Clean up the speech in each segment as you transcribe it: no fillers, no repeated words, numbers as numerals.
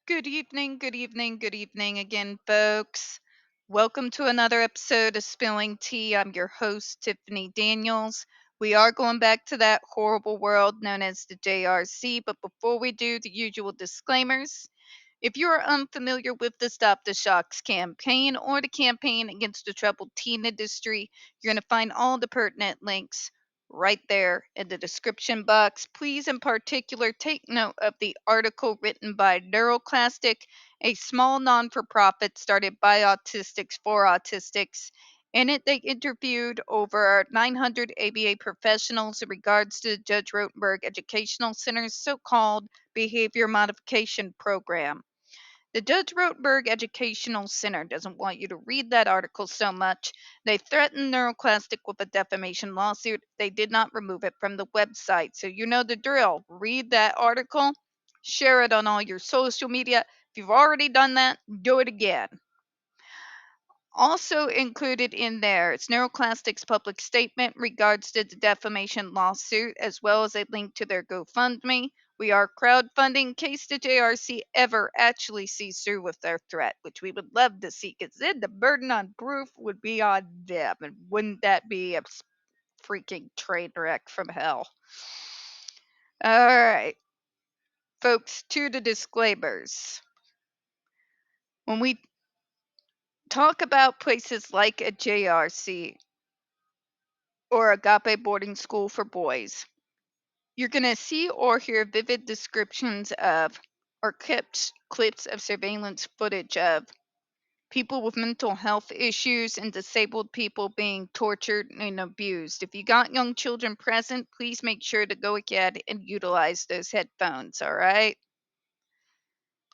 Good evening, good evening, good evening again, folks. Welcome to another episode of Spilling Tea. I'm your host, Tiffany Daniels. We are going back to that horrible world known as the JRC, but before we do, the usual disclaimers. If you are unfamiliar with the Stop the Shocks campaign or the campaign against the troubled teen industry, you're going to find all the pertinent links right there in the description box. Please, in particular, take note of the article written by NeuroClastic, a small non for profit started by autistics for autistics. In it, they interviewed over 900 ABA professionals in regards to Judge Rotenberg Educational Center's so called behavior modification program. The Judge Rotenberg Educational Center doesn't want you to read that article so much. They threatened NeuroClastic with a defamation lawsuit. They did not remove it from the website. So you know the drill. Read that article, share it on all your social media. If you've already done that, do it again. Also included in there is NeuroClastic's public statement regards to the defamation lawsuit, as well as a link to their GoFundMe. We are crowdfunding in case the JRC ever actually sees through with their threat, which we would love to see, because then the burden on proof would be on them. And wouldn't that be a freaking train wreck from hell? All right, folks, to the disclaimers. When we talk about places like a JRC or Agape boarding school for boys, you're going to see or hear vivid descriptions of or clips of surveillance footage of people with mental health issues and disabled people being tortured and abused. If you got young children present, please make sure to go ahead and utilize those headphones, all right?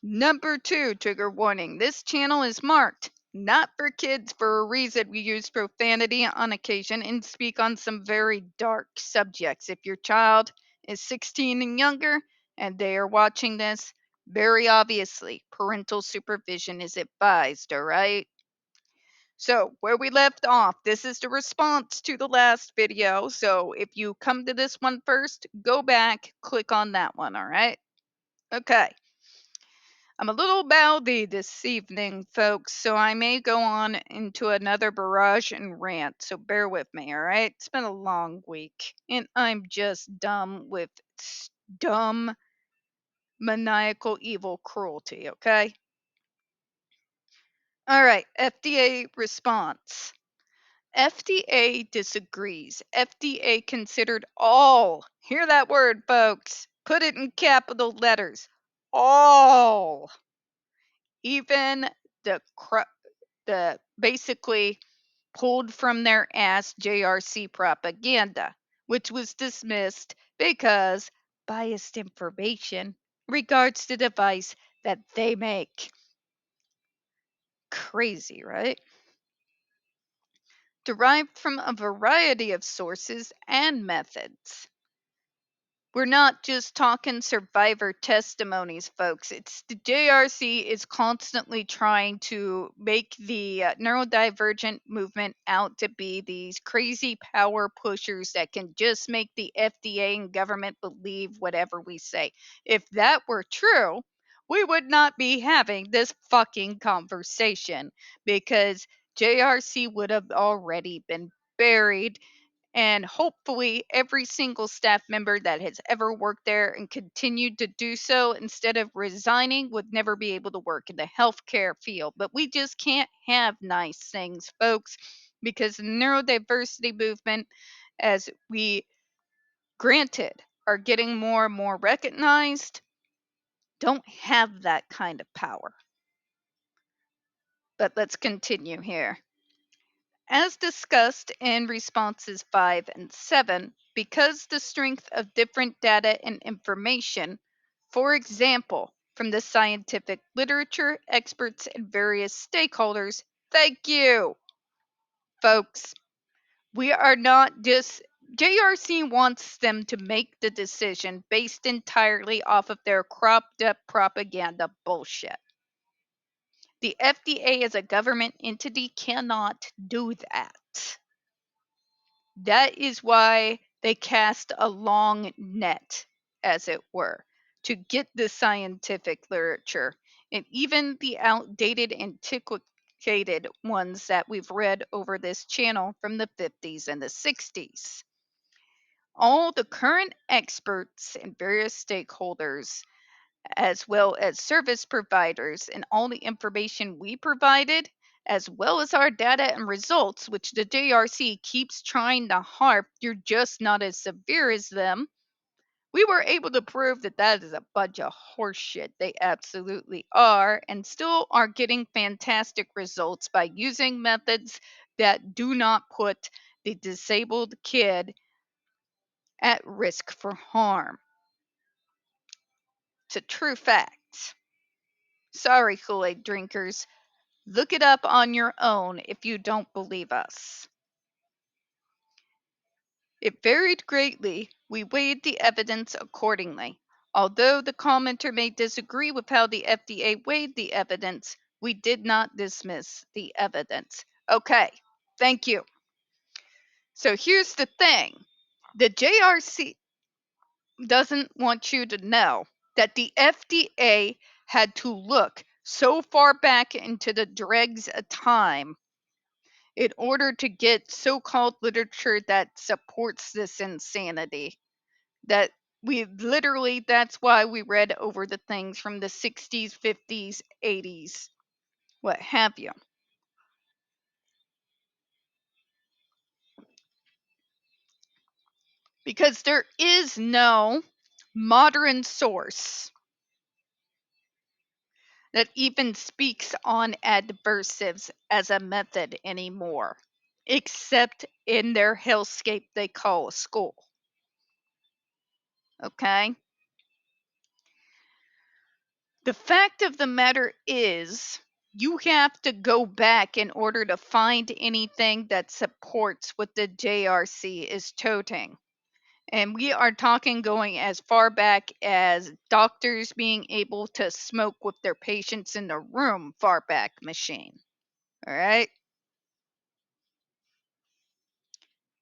Number 2, trigger warning. This channel is marked not for kids for a reason. We use profanity on occasion and speak on some very dark subjects. If your child is 16 and younger and they are watching this, very obviously parental supervision is advised, all right? So, where we left off, this is the response to the last video. So, if you come to this one first, go back, click on that one, all right? Okay. I'm a little mouthy this evening, folks, so I may go on into another barrage and rant, so bear with me, all right? It's been a long week, and I'm just dumb with dumb, maniacal, evil cruelty, okay? All right, FDA response. FDA disagrees. FDA considered all, hear that word, folks, put it in capital letters, all, even the basically pulled from their ass JRC propaganda, which was dismissed because biased information regards the device that they make. Crazy, right? Derived from a variety of sources and methods. We're not just talking survivor testimonies, folks. It's the JRC is constantly trying to make the neurodivergent movement out to be these crazy power pushers that can just make the FDA and government believe whatever we say. If that were true, we would not be having this fucking conversation, because JRC would have already been buried, and hopefully every single staff member that has ever worked there and continued to do so instead of resigning would never be able to work in the healthcare field. But we just can't have nice things, folks, because the neurodiversity movement, as we granted are getting more and more recognized, don't have that kind of power. But let's continue here. As discussed in responses 5 and 7, because the strength of different data and information, for example, from the scientific literature, experts, and various stakeholders, thank you, folks. We are not just, JRC wants them to make the decision based entirely off of their cropped up propaganda bullshit. The FDA as a government entity cannot do that. That is why they cast a long net, as it were, to get the scientific literature, and even the outdated, antiquated ones that we've read over this channel from the 50s and the 60s. All the current experts and various stakeholders, as well as service providers, and all the information we provided, as well as our data and results, which the JRC keeps trying to harp, you're just not as severe as them. We were able to prove that that is a bunch of horseshit. They absolutely are, and still are getting fantastic results by using methods that do not put the disabled kid at risk for harm. It's a true fact. Sorry, Kool-Aid drinkers. Look it up on your own if you don't believe us. It varied greatly. We weighed the evidence accordingly. Although the commenter may disagree with how the FDA weighed the evidence, we did not dismiss the evidence. Okay, thank you. So here's the thing. The JRC doesn't want you to know that the FDA had to look so far back into the dregs of time in order to get so-called literature that supports this insanity. That we literally, that's why we read over the things from the 60s, 50s, 80s, what have you. Because there is no modern source that even speaks on adversives as a method anymore, except in their hellscape they call a school. Okay? The fact of the matter is, you have to go back in order to find anything that supports what the JRC is toting. And we are talking going as far back as doctors being able to smoke with their patients in the room, far back machine. All right?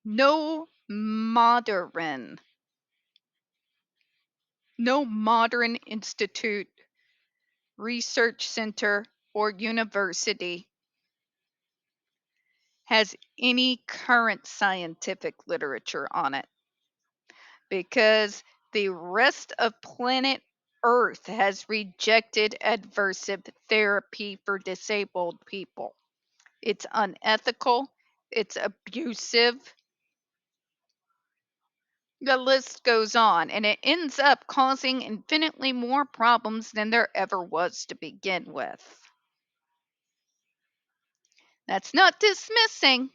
No modern institute, research center, or university has any current scientific literature on it, because the rest of planet Earth has rejected adversive therapy for disabled people. It's unethical, it's abusive. The list goes on, and it ends up causing infinitely more problems than there ever was to begin with. That's not dismissing.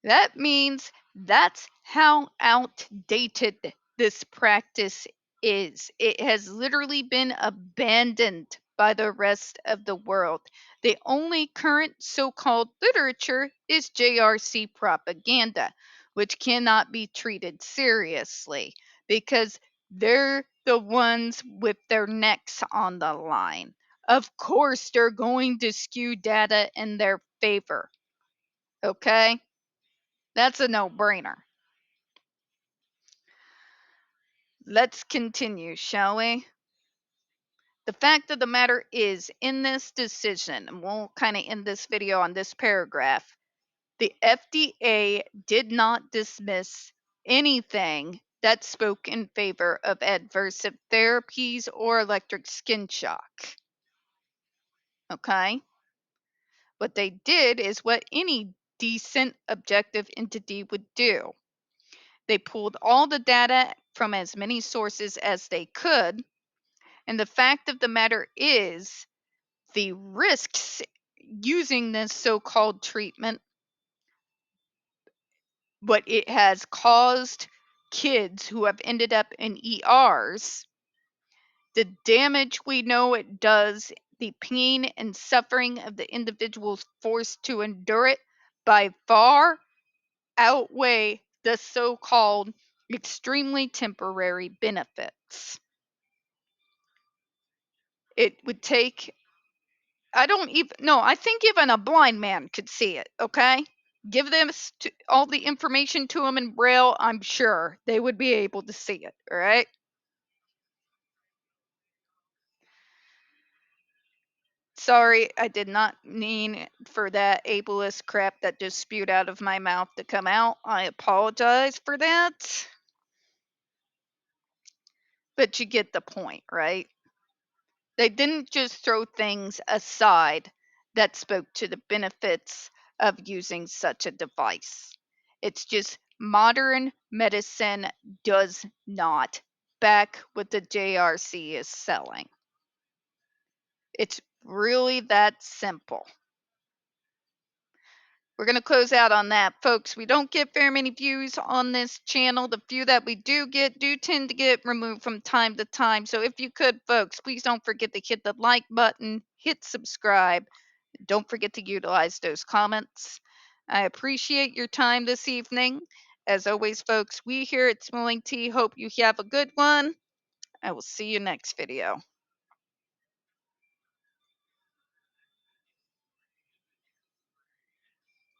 That means that's how outdated this practice is. It has literally been abandoned by the rest of the world. The only current so called literature is JRC propaganda, which cannot be treated seriously because they're the ones with their necks on the line. Of course, they're going to skew data in their favor. Okay? That's a no-brainer. Let's continue, shall we? The fact of the matter is, in this decision, and we'll kind of end this video on this paragraph, the FDA did not dismiss anything that spoke in favor of adversive therapies or electric skin shock. Okay? What they did is what any decent objective entity would do. They pulled all the data from as many sources as they could. And the fact of the matter is, the risks using this so called treatment, what it has caused kids who have ended up in ERs, the damage we know it does, the pain and suffering of the individuals forced to endure it, by far outweigh the so called extremely temporary benefits. It would take, I don't even, no, I think even a blind man could see it, okay? Give them all the information to them in Braille, I'm sure they would be able to see it, all right? Sorry, I did not mean for that ableist crap that just spewed out of my mouth to come out. I apologize for that. But you get the point, right? They didn't just throw things aside that spoke to the benefits of using such a device. It's just modern medicine does not back what the JRC is selling. It's really that simple. We're going to close out on that, folks. We don't get very many views on this channel. The few that we do get do tend to get removed from time to time. So if you could, folks, please don't forget to hit the like button, hit subscribe. Don't forget to utilize those comments. I appreciate your time this evening. As always, folks, we here at Spilling Tea hope you have a good one. I will see you next video.